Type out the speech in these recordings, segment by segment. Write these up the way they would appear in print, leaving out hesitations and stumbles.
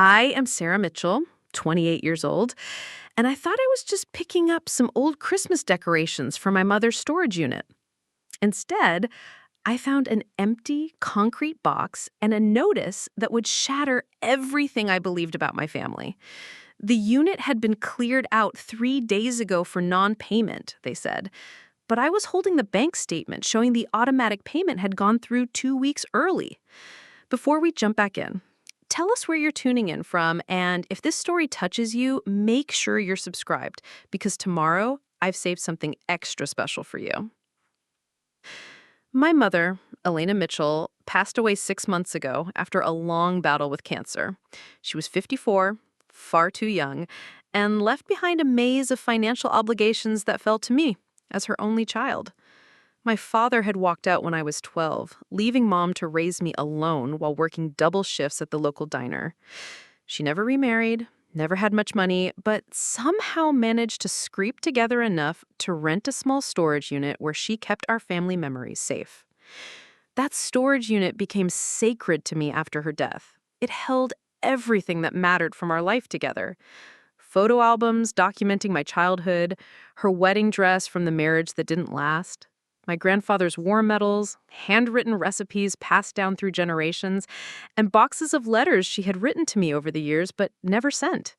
I am Sarah Mitchell, 28 years old, and I thought I was just picking up some old Christmas decorations for my mother's storage unit. Instead, I found an empty concrete box and a notice that would shatter everything I believed about my family. The unit had been cleared out 3 days ago for non-payment, they said, but I was holding the bank statement showing the automatic payment had gone through 2 weeks early. Before we jump back in, tell us where you're tuning in from, and if this story touches you, make sure you're subscribed, because tomorrow I've saved something extra special for you. My mother, Elena Mitchell, passed away 6 months ago after a long battle with cancer. She was 54, far too young, and left behind a maze of financial obligations that fell to me as her only child. My father had walked out when I was 12, leaving Mom to raise me alone while working double shifts at the local diner. She never remarried, never had much money, but somehow managed to scrape together enough to rent a small storage unit where she kept our family memories safe. That storage unit became sacred to me after her death. It held everything that mattered from our life together. Photo albums documenting my childhood, her wedding dress from the marriage that didn't last, my grandfather's war medals, handwritten recipes passed down through generations, and boxes of letters she had written to me over the years but never sent.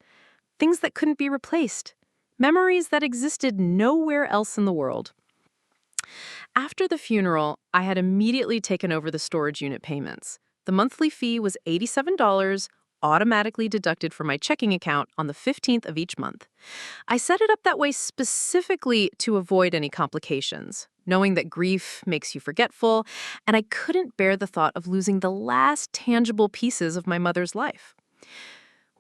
Things that couldn't be replaced. Memories that existed nowhere else in the world. After the funeral, I had immediately taken over the storage unit payments. The monthly fee was $87, automatically deducted from my checking account on the 15th of each month. I set it up that way specifically to avoid any complications, knowing that grief makes you forgetful, and I couldn't bear the thought of losing the last tangible pieces of my mother's life.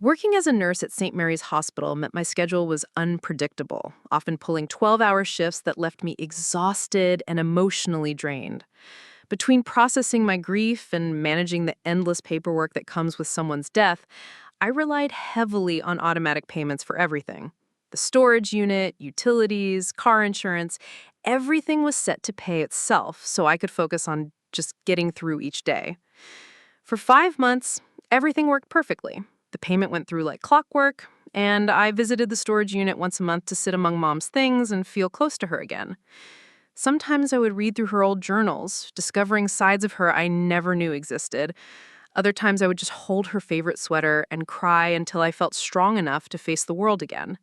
Working as a nurse at St. Mary's Hospital meant my schedule was unpredictable, often pulling 12-hour shifts that left me exhausted and emotionally drained. Between processing my grief and managing the endless paperwork that comes with someone's death, I relied heavily on automatic payments for everything. The storage unit, utilities, car insurance, everything was set to pay itself so I could focus on just getting through each day. For 5 months, everything worked perfectly. The payment went through like clockwork, and I visited the storage unit once a month to sit among Mom's things and feel close to her again. Sometimes I would read through her old journals, discovering sides of her I never knew existed. Other times I would just hold her favorite sweater and cry until I felt strong enough to face the world again.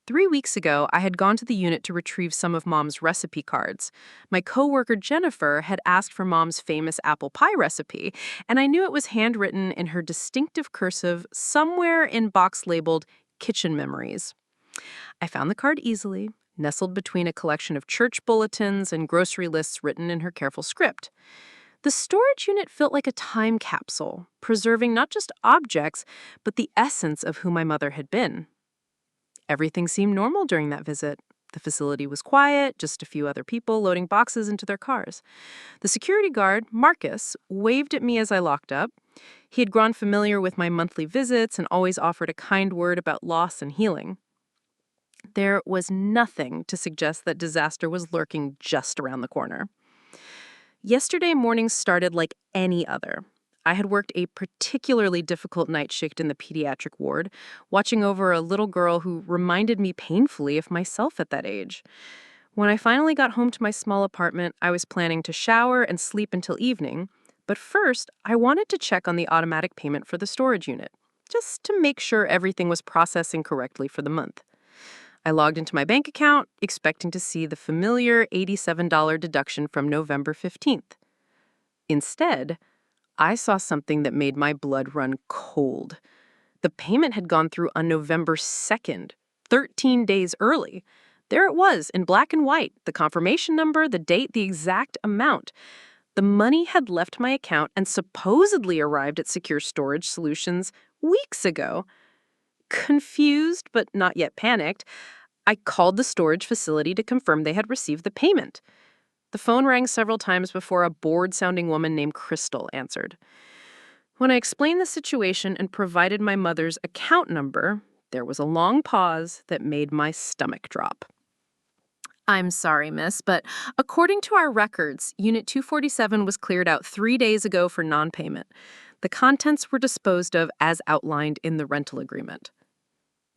3 weeks ago, I had gone to the unit to retrieve some of Mom's recipe cards. My coworker Jennifer had asked for Mom's famous apple pie recipe, and I knew it was handwritten in her distinctive cursive somewhere in box labeled Kitchen Memories. I found the card easily, nestled between a collection of church bulletins and grocery lists written in her careful script. The storage unit felt like a time capsule, preserving not just objects, but the essence of who my mother had been. Everything seemed normal during that visit. The facility was quiet, just a few other people loading boxes into their cars. The security guard, Marcus, waved at me as I locked up. He had grown familiar with my monthly visits and always offered a kind word about loss and healing. There was nothing to suggest that disaster was lurking just around the corner. Yesterday morning started like any other. I had worked a particularly difficult night shift in the pediatric ward, watching over a little girl who reminded me painfully of myself at that age. When I finally got home to my small apartment, I was planning to shower and sleep until evening, but first, I wanted to check on the automatic payment for the storage unit, just to make sure everything was processing correctly for the month. I logged into my bank account, expecting to see the familiar $87 deduction from November 15th. Instead, I saw something that made my blood run cold. The payment had gone through on November 2nd, 13 days early. There it was, in black and white, the confirmation number, the date, the exact amount. The money had left my account and supposedly arrived at Secure Storage Solutions weeks ago. Confused, but not yet panicked, I called the storage facility to confirm they had received the payment. The phone rang several times before a bored-sounding woman named Crystal answered. When I explained the situation and provided my mother's account number, there was a long pause that made my stomach drop. "I'm sorry, miss, but according to our records, Unit 247 was cleared out 3 days ago for non-payment. The contents were disposed of as outlined in the rental agreement.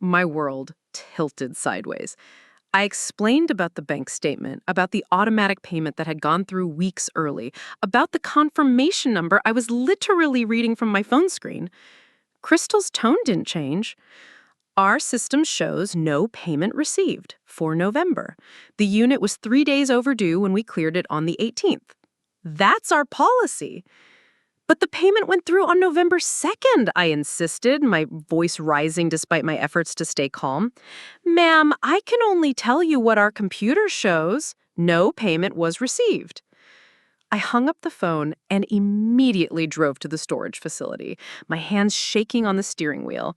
My world tilted sideways. I explained about the bank statement, about the automatic payment that had gone through weeks early, about the confirmation number I was literally reading from my phone screen. Crystal's tone didn't change. Our system shows no payment received for November. The unit was 3 days overdue when we cleared it on the 18th. That's our policy. But the payment went through on November 2nd, I insisted, my voice rising despite my efforts to stay calm. Ma'am, I can only tell you what our computer shows. No payment was received. I hung up the phone and immediately drove to the storage facility, my hands shaking on the steering wheel.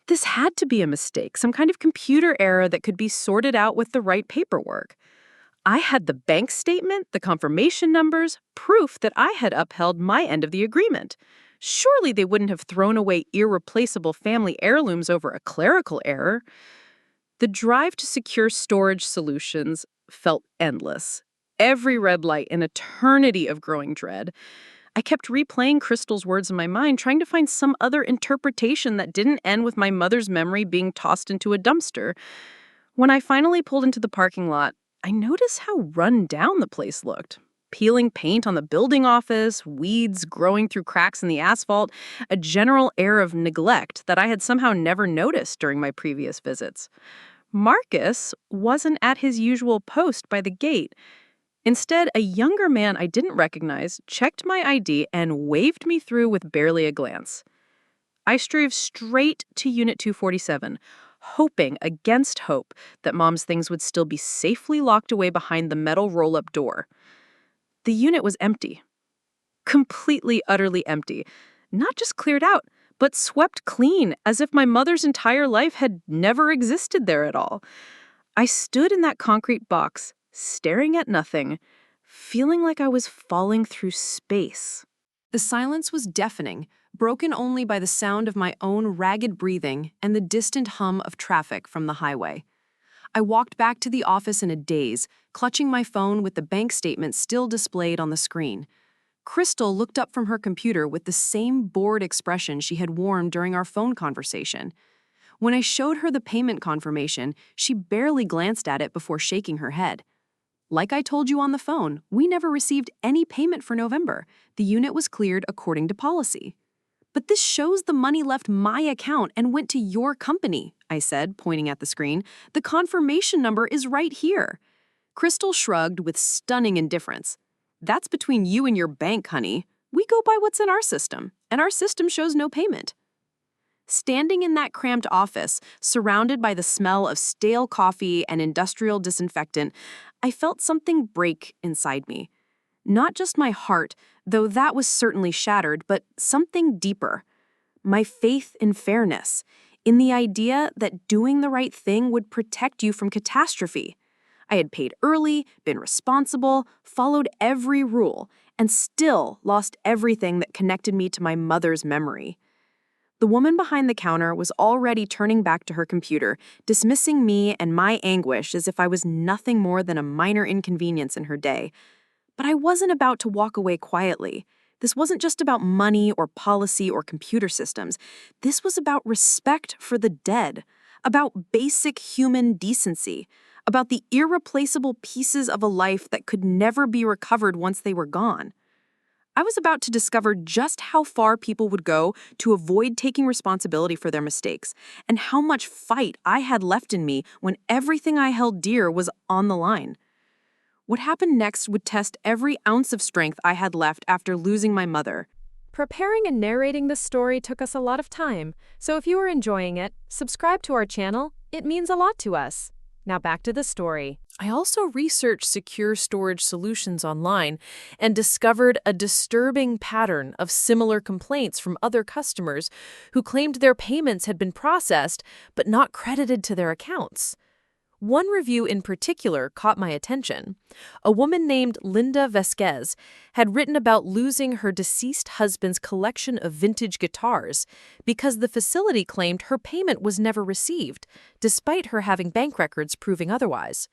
This had to be a mistake, some kind of computer error that could be sorted out with the right paperwork. I had the bank statement, the confirmation numbers, proof that I had upheld my end of the agreement. Surely they wouldn't have thrown away irreplaceable family heirlooms over a clerical error. The drive to secure storage solutions felt endless. Every red light, an eternity of growing dread. I kept replaying Crystal's words in my mind, trying to find some other interpretation that didn't end with my mother's memory being tossed into a dumpster. When I finally pulled into the parking lot, I noticed how run down the place looked. Peeling paint on the building office, weeds growing through cracks in the asphalt, a general air of neglect that I had somehow never noticed during my previous visits. Marcus wasn't at his usual post by the gate. Instead, a younger man I didn't recognize checked my ID and waved me through with barely a glance. I strove straight to Unit 247, hoping against hope that Mom's things would still be safely locked away behind the metal roll-up door. The unit was empty. Completely, utterly empty. Not just cleared out, but swept clean, as if my mother's entire life had never existed there at all. I stood in that concrete box, staring at nothing, feeling like I was falling through space. The silence was deafening, broken only by the sound of my own ragged breathing and the distant hum of traffic from the highway. I walked back to the office in a daze, clutching my phone with the bank statement still displayed on the screen. Crystal looked up from her computer with the same bored expression she had worn during our phone conversation. When I showed her the payment confirmation, she barely glanced at it before shaking her head. Like I told you on the phone, we never received any payment for November. The unit was cleared according to policy. But this shows the money left my account and went to your company, I said, pointing at the screen. The confirmation number is right here. Crystal shrugged with stunning indifference. That's between you and your bank, honey. We go by what's in our system, and our system shows no payment. Standing in that cramped office, surrounded by the smell of stale coffee and industrial disinfectant, I felt something break inside me. Not just my heart, though that was certainly shattered, but something deeper. My faith in fairness, in the idea that doing the right thing would protect you from catastrophe. I had paid early, been responsible, followed every rule, and still lost everything that connected me to my mother's memory. The woman behind the counter was already turning back to her computer, dismissing me and my anguish as if I was nothing more than a minor inconvenience in her day. But I wasn't about to walk away quietly. This wasn't just about money or policy or computer systems. This was about respect for the dead, about basic human decency, about the irreplaceable pieces of a life that could never be recovered once they were gone. I was about to discover just how far people would go to avoid taking responsibility for their mistakes, and how much fight I had left in me when everything I held dear was on the line. What happened next would test every ounce of strength I had left after losing my mother. Preparing and narrating this story took us a lot of time, so if you are enjoying it, subscribe to our channel. It means a lot to us. Now back to the story. I also researched secure storage solutions online and discovered a disturbing pattern of similar complaints from other customers who claimed their payments had been processed but not credited to their accounts. One review in particular caught my attention. A woman named Linda Vasquez had written about losing her deceased husband's collection of vintage guitars because the facility claimed her payment was never received, despite her having bank records proving otherwise.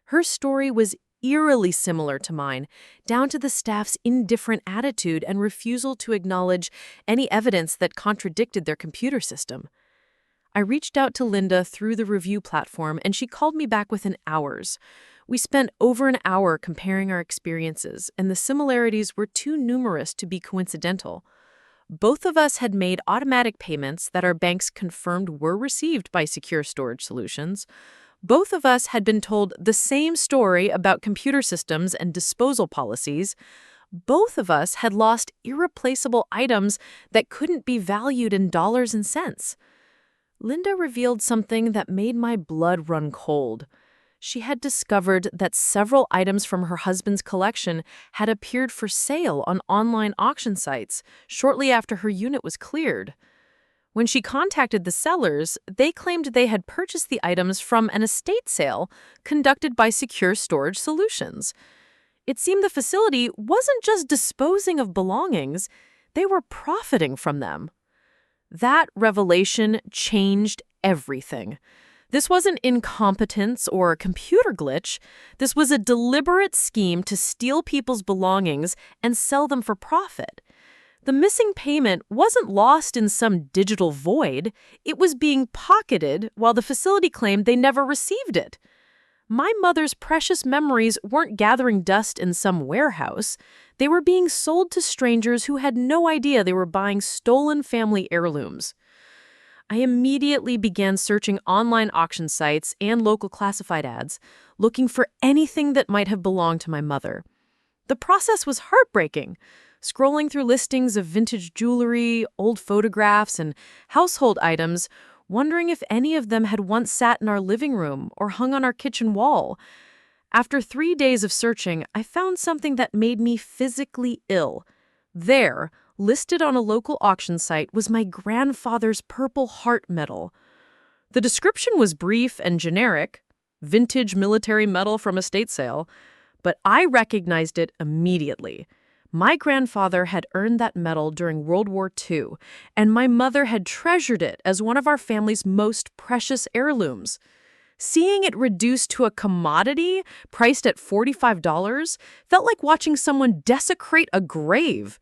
Her story was eerily similar to mine, down to the staff's indifferent attitude and refusal to acknowledge any evidence that contradicted their computer system. I reached out to Linda through the review platform, and she called me back within hours. We spent over an hour comparing our experiences, and the similarities were too numerous to be coincidental. Both of us had made automatic payments that our banks confirmed were received by Secure Storage Solutions. Both of us had been told the same story about computer systems and disposal policies. Both of us had lost irreplaceable items that couldn't be valued in dollars and cents. Linda revealed something that made my blood run cold. She had discovered that several items from her husband's collection had appeared for sale on online auction sites shortly after her unit was cleared. When she contacted the sellers, they claimed they had purchased the items from an estate sale conducted by Secure Storage Solutions. It seemed the facility wasn't just disposing of belongings, they were profiting from them. That revelation changed everything. This wasn't incompetence or a computer glitch. This was a deliberate scheme to steal people's belongings and sell them for profit. The missing payment wasn't lost in some digital void. It was being pocketed while the facility claimed they never received it. My mother's precious memories weren't gathering dust in some warehouse. They were being sold to strangers who had no idea they were buying stolen family heirlooms. I immediately began searching online auction sites and local classified ads, looking for anything that might have belonged to my mother. The process was heartbreaking. Scrolling through listings of vintage jewelry, old photographs, and household items, wondering if any of them had once sat in our living room or hung on our kitchen wall. After 3 days of searching, I found something that made me physically ill. There, listed on a local auction site, was my grandfather's Purple Heart medal. The description was brief and generic, vintage military medal from estate sale, but I recognized it immediately. My grandfather had earned that medal during World War II, and my mother had treasured it as one of our family's most precious heirlooms. Seeing it reduced to a commodity priced at $45 felt like watching someone desecrate a grave.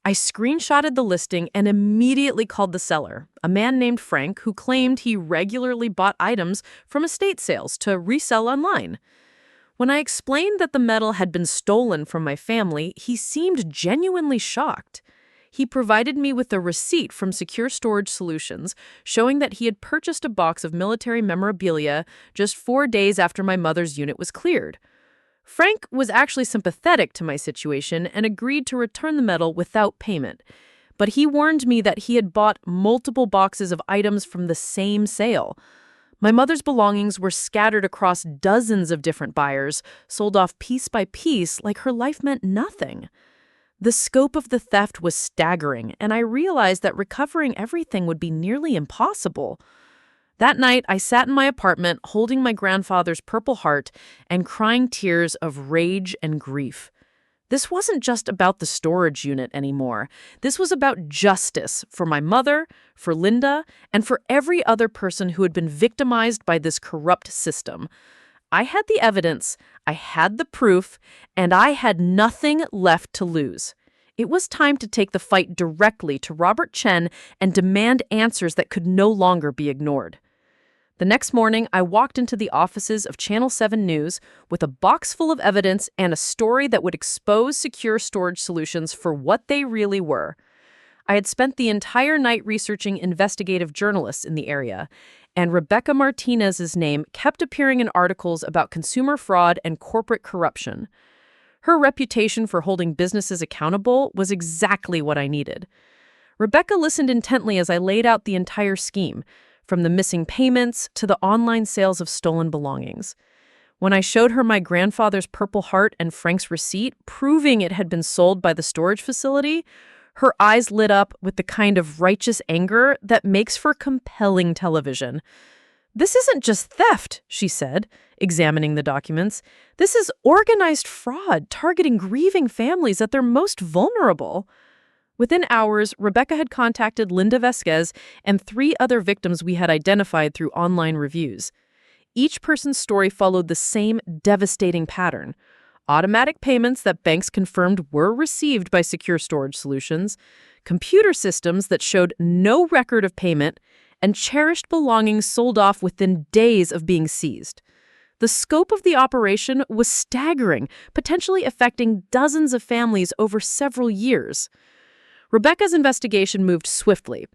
I screenshotted the listing and immediately called the seller, a man named Frank who claimed he regularly bought items from estate sales to resell online. When I explained that the medal had been stolen from my family, he seemed genuinely shocked. He provided me with a receipt from Secure Storage Solutions showing that he had purchased a box of military memorabilia just 4 days after my mother's unit was cleared. Frank was actually sympathetic to my situation and agreed to return the medal without payment, but he warned me that he had bought multiple boxes of items from the same sale. My mother's belongings were scattered across dozens of different buyers, sold off piece by piece like her life meant nothing. The scope of the theft was staggering, and I realized that recovering everything would be nearly impossible. That night, I sat in my apartment holding my grandfather's Purple Heart and crying tears of rage and grief. This wasn't just about the storage unit anymore. This was about justice for my mother, for Linda, and for every other person who had been victimized by this corrupt system. I had the evidence, I had the proof, and I had nothing left to lose. It was time to take the fight directly to Robert Chen and demand answers that could no longer be ignored. The next morning, I walked into the offices of Channel 7 News with a box full of evidence and a story that would expose Secure Storage Solutions for what they really were. I had spent the entire night researching investigative journalists in the area, and Rebecca Martinez's name kept appearing in articles about consumer fraud and corporate corruption. Her reputation for holding businesses accountable was exactly what I needed. Rebecca listened intently as I laid out the entire scheme, from the missing payments to the online sales of stolen belongings. When I showed her my grandfather's Purple Heart and Frank's receipt, proving it had been sold by the storage facility, her eyes lit up with the kind of righteous anger that makes for compelling television. "This isn't just theft," she said, examining the documents. "This is organized fraud targeting grieving families at their most vulnerable." Within hours, Rebecca had contacted Linda Vasquez and 3 other victims we had identified through online reviews. each person's story followed the same devastating pattern. Automatic payments that banks confirmed were received by Secure Storage Solutions, computer systems that showed no record of payment, and cherished belongings sold off within days of being seized. The scope of the operation was staggering, potentially affecting dozens of families over several years. Rebecca's investigation moved swiftly.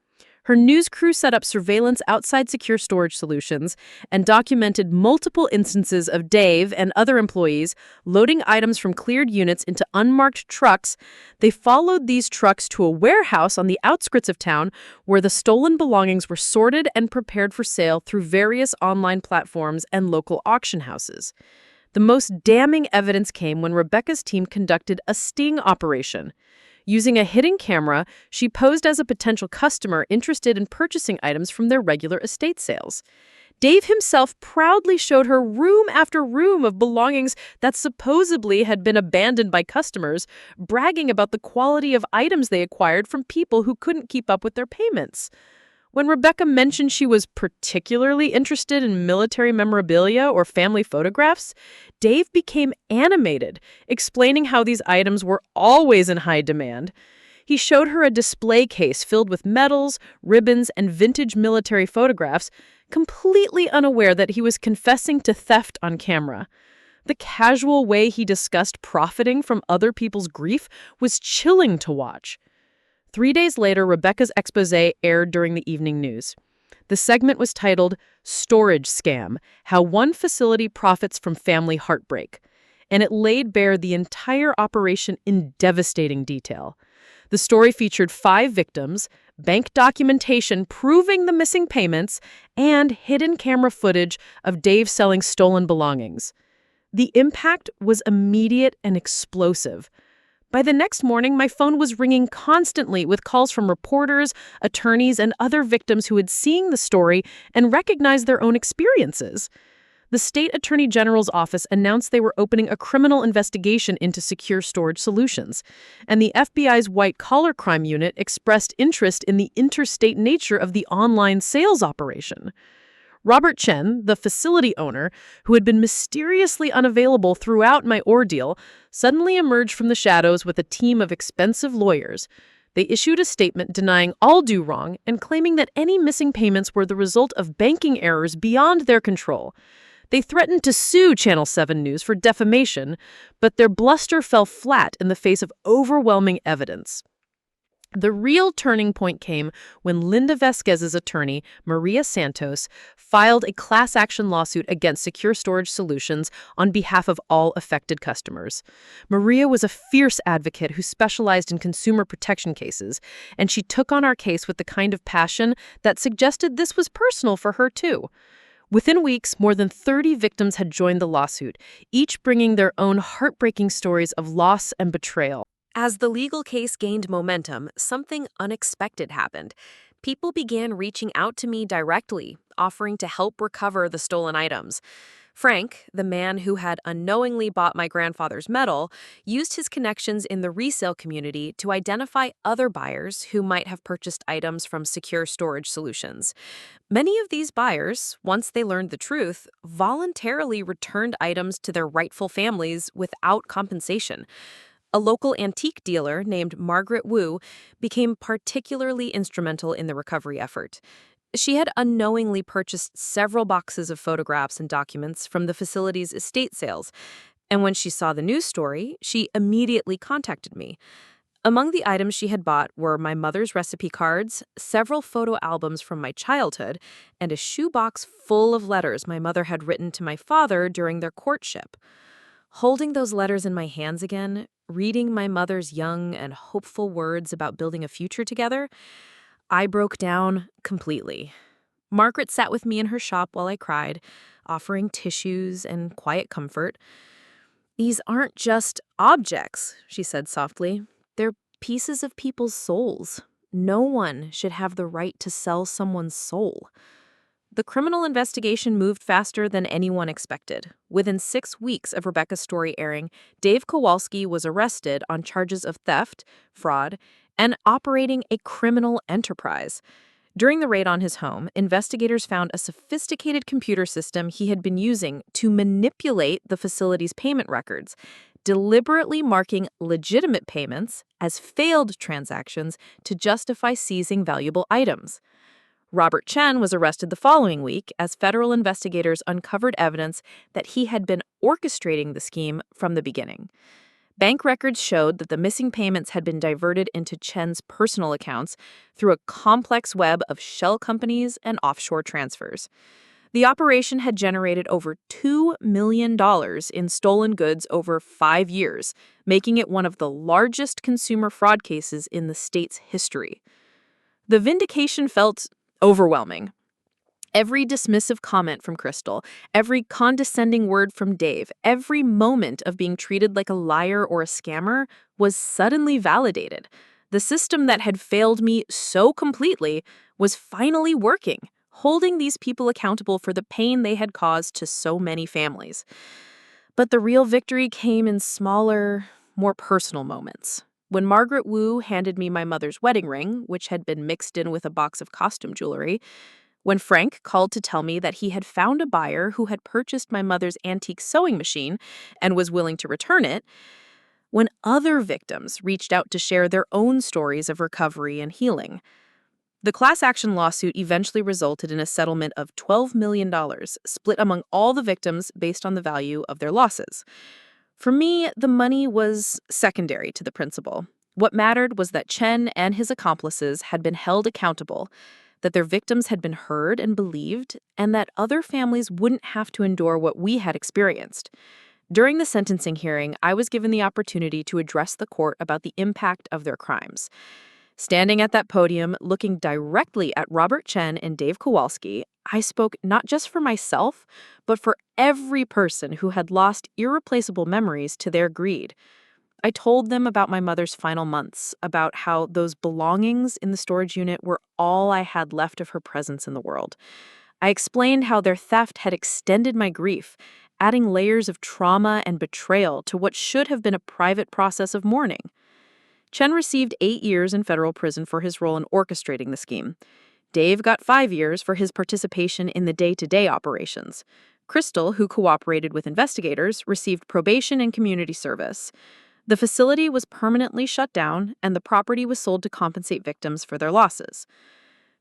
Her news crew set up surveillance outside Secure Storage Solutions and documented multiple instances of Dave and other employees loading items from cleared units into unmarked trucks. They followed these trucks to a warehouse on the outskirts of town where the stolen belongings were sorted and prepared for sale through various online platforms and local auction houses. The most damning evidence came when Rebecca's team conducted a sting operation. Using a hidden camera, she posed as a potential customer interested in purchasing items from their regular estate sales. Dave himself proudly showed her room after room of belongings that supposedly had been abandoned by customers, bragging about the quality of items they acquired from people who couldn't keep up with their payments. When Rebecca mentioned she was particularly interested in military memorabilia or family photographs, Dave became animated, explaining how these items were always in high demand. He showed her a display case filled with medals, ribbons, and vintage military photographs, completely unaware that he was confessing to theft on camera. The casual way he discussed profiting from other people's grief was chilling to watch. 3 days later, Rebecca's exposé aired during the evening news. The segment was titled "Storage Scam: How One Facility Profits from Family Heartbreak," and it laid bare the entire operation in devastating detail. The story featured 5 victims, bank documentation proving the missing payments, and hidden camera footage of Dave selling stolen belongings. The impact was immediate and explosive. By the next morning, my phone was ringing constantly with calls from reporters, attorneys, and other victims who had seen the story and recognized their own experiences. The state attorney general's office announced they were opening a criminal investigation into Secure Storage Solutions, and the FBI's white-collar crime unit expressed interest in the interstate nature of the online sales operation. Robert Chen, the facility owner, who had been mysteriously unavailable throughout my ordeal, suddenly emerged from the shadows with a team of expensive lawyers. They issued a statement denying all due wrong and claiming that any missing payments were the result of banking errors beyond their control. They threatened to sue Channel 7 News for defamation, but their bluster fell flat in the face of overwhelming evidence. The real turning point came when Linda Vasquez's attorney, Maria Santos, filed a class action lawsuit against Secure Storage Solutions on behalf of all affected customers. Maria was a fierce advocate who specialized in consumer protection cases, and she took on our case with the kind of passion that suggested this was personal for her too. Within weeks, more than 30 victims had joined the lawsuit, each bringing their own heartbreaking stories of loss and betrayal. As the legal case gained momentum, something unexpected happened. People began reaching out to me directly, offering to help recover the stolen items. Frank, the man who had unknowingly bought my grandfather's medal, used his connections in the resale community to identify other buyers who might have purchased items from Secure Storage Solutions. Many of these buyers, once they learned the truth, voluntarily returned items to their rightful families without compensation. A local antique dealer named Margaret Wu became particularly instrumental in the recovery effort. She had unknowingly purchased several boxes of photographs and documents from the facility's estate sales, and when she saw the news story, she immediately contacted me. Among the items she had bought were my mother's recipe cards, several photo albums from my childhood, and a shoebox full of letters my mother had written to my father during their courtship. Holding those letters in my hands again, reading my mother's young and hopeful words about building a future together, I broke down completely. Margaret sat with me in her shop while I cried, offering tissues and quiet comfort. "These aren't just objects," she said softly. "They're pieces of people's souls. No one should have the right to sell someone's soul." The criminal investigation moved faster than anyone expected. Within 6 weeks of Rebecca's story airing, Dave Kowalski was arrested on charges of theft, fraud, and operating a criminal enterprise. During the raid on his home, investigators found a sophisticated computer system he had been using to manipulate the facility's payment records, deliberately marking legitimate payments as failed transactions to justify seizing valuable items. Robert Chen was arrested the following week as federal investigators uncovered evidence that he had been orchestrating the scheme from the beginning. Bank records showed that the missing payments had been diverted into Chen's personal accounts through a complex web of shell companies and offshore transfers. The operation had generated over $2 million in stolen goods over 5 years, making it one of the largest consumer fraud cases in the state's history. The vindication felt overwhelming. Every dismissive comment from Crystal, every condescending word from Dave, every moment of being treated like a liar or a scammer was suddenly validated. The system that had failed me so completely was finally working, holding these people accountable for the pain they had caused to so many families. But the real victory came in smaller, more personal moments. When Margaret Wu handed me my mother's wedding ring, which had been mixed in with a box of costume jewelry, when Frank called to tell me that he had found a buyer who had purchased my mother's antique sewing machine and was willing to return it, when other victims reached out to share their own stories of recovery and healing. The class action lawsuit eventually resulted in a settlement of $12 million, split among all the victims based on the value of their losses. For me, the money was secondary to the principle. What mattered was that Chen and his accomplices had been held accountable, that their victims had been heard and believed, and that other families wouldn't have to endure what we had experienced. During the sentencing hearing, I was given the opportunity to address the court about the impact of their crimes. Standing at that podium, looking directly at Robert Chen and Dave Kowalski, I spoke not just for myself, but for every person who had lost irreplaceable memories to their greed. I told them about my mother's final months, about how those belongings in the storage unit were all I had left of her presence in the world. I explained how their theft had extended my grief, adding layers of trauma and betrayal to what should have been a private process of mourning. Chen received 8 years in federal prison for his role in orchestrating the scheme. Dave got 5 years for his participation in the day-to-day operations. Crystal, who cooperated with investigators, received probation and community service. The facility was permanently shut down, and the property was sold to compensate victims for their losses.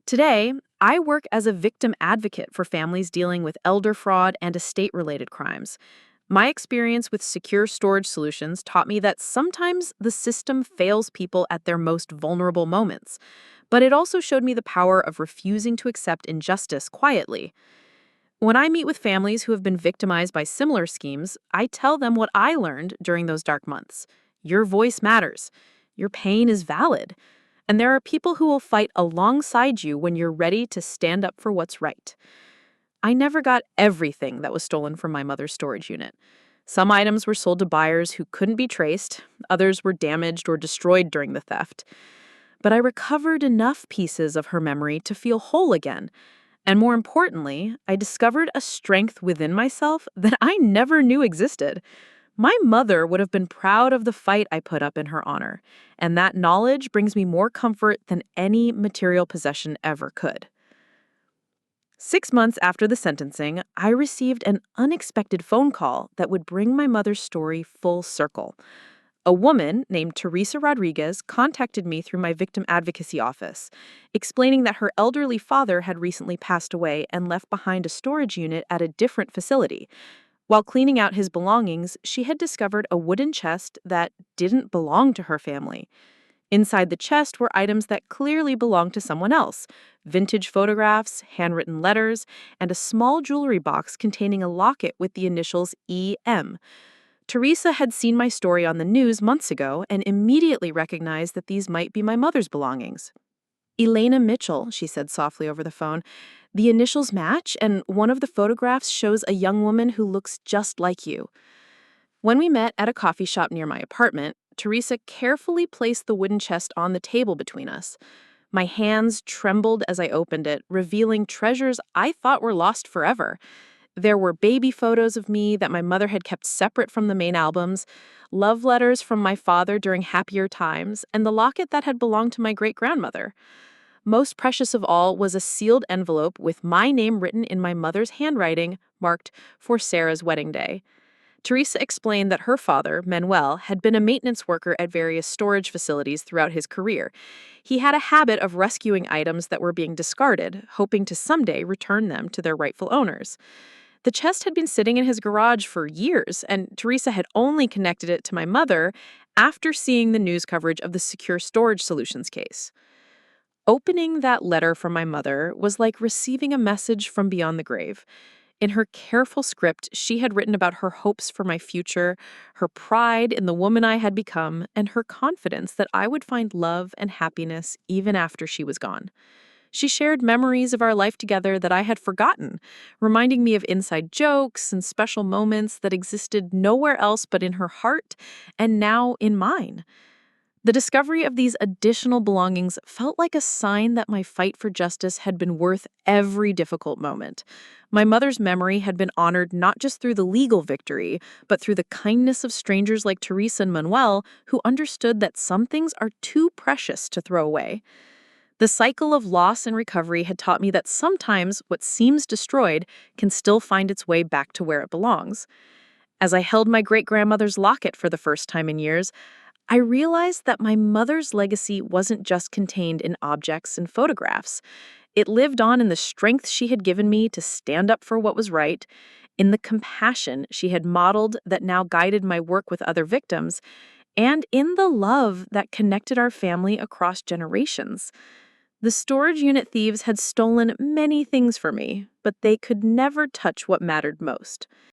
Today, I work as a victim advocate for families dealing with elder fraud and estate-related crimes. My experience with secure storage solutions taught me that sometimes the system fails people at their most vulnerable moments, but it also showed me the power of refusing to accept injustice quietly. When I meet with families who have been victimized by similar schemes, I tell them what I learned during those dark months. Your voice matters. Your pain is valid. And there are people who will fight alongside you when you're ready to stand up for what's right. I never got everything that was stolen from my mother's storage unit. Some items were sold to buyers who couldn't be traced, others were damaged or destroyed during the theft. But I recovered enough pieces of her memory to feel whole again. And more importantly, I discovered a strength within myself that I never knew existed. My mother would have been proud of the fight I put up in her honor, and that knowledge brings me more comfort than any material possession ever could. 6 months after the sentencing, I received an unexpected phone call that would bring my mother's story full circle. A woman named Teresa Rodriguez contacted me through my victim advocacy office, explaining that her elderly father had recently passed away and left behind a storage unit at a different facility. While cleaning out his belongings, she had discovered a wooden chest that didn't belong to her family. Inside the chest were items that clearly belonged to someone else: vintage photographs, handwritten letters, and a small jewelry box containing a locket with the initials EM. Teresa had seen my story on the news months ago and immediately recognized that these might be my mother's belongings. "Elena Mitchell," she said softly over the phone. "The initials match, and one of the photographs shows a young woman who looks just like you." When we met at a coffee shop near my apartment, Teresa carefully placed the wooden chest on the table between us. My hands trembled as I opened it, revealing treasures I thought were lost forever. There were baby photos of me that my mother had kept separate from the main albums, love letters from my father during happier times, and the locket that had belonged to my great-grandmother. Most precious of all was a sealed envelope with my name written in my mother's handwriting, marked for Sarah's wedding day. Teresa explained that her father, Manuel, had been a maintenance worker at various storage facilities throughout his career. He had a habit of rescuing items that were being discarded, hoping to someday return them to their rightful owners. The chest had been sitting in his garage for years, and Teresa had only connected it to my mother after seeing the news coverage of the Secure Storage Solutions case. Opening that letter from my mother was like receiving a message from beyond the grave. In her careful script, she had written about her hopes for my future, her pride in the woman I had become, and her confidence that I would find love and happiness even after she was gone. She shared memories of our life together that I had forgotten, reminding me of inside jokes and special moments that existed nowhere else but in her heart and now in mine. The discovery of these additional belongings felt like a sign that my fight for justice had been worth every difficult moment. My mother's memory had been honored not just through the legal victory, but through the kindness of strangers like Teresa and Manuel, who understood that some things are too precious to throw away. The cycle of loss and recovery had taught me that sometimes what seems destroyed can still find its way back to where it belongs. As I held my great-grandmother's locket for the first time in years, I realized that my mother's legacy wasn't just contained in objects and photographs. It lived on in the strength she had given me to stand up for what was right, in the compassion she had modeled that now guided my work with other victims, and in the love that connected our family across generations. The storage unit thieves had stolen many things from me, but they could never touch what mattered most.